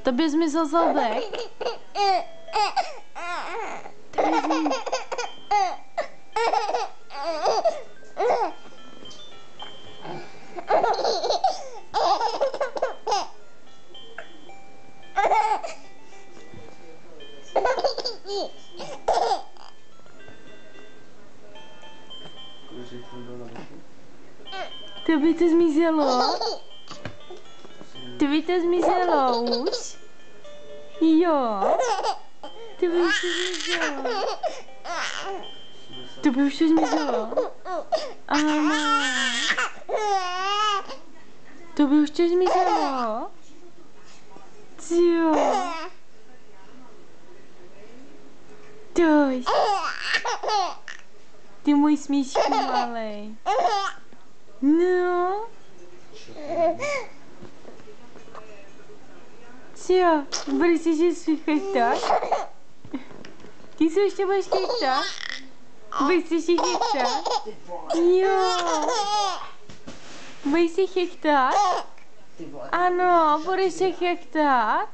Tobě zmizel zadek. Tobě to zmizelo? Tobě to zmizelo už? Jo. Tobě už to zmizelo. Tobě už to zmizelo. Ano. Tobě už to zmizelo. Jo. Doj. Ty můj smíšku malej. No. Co? Budeš si že si chechtat? Ty se ještě budeš chechtat? Budeš si si chechtat? Jo. Budeš si chechtat? Ano, budeš si chechtat?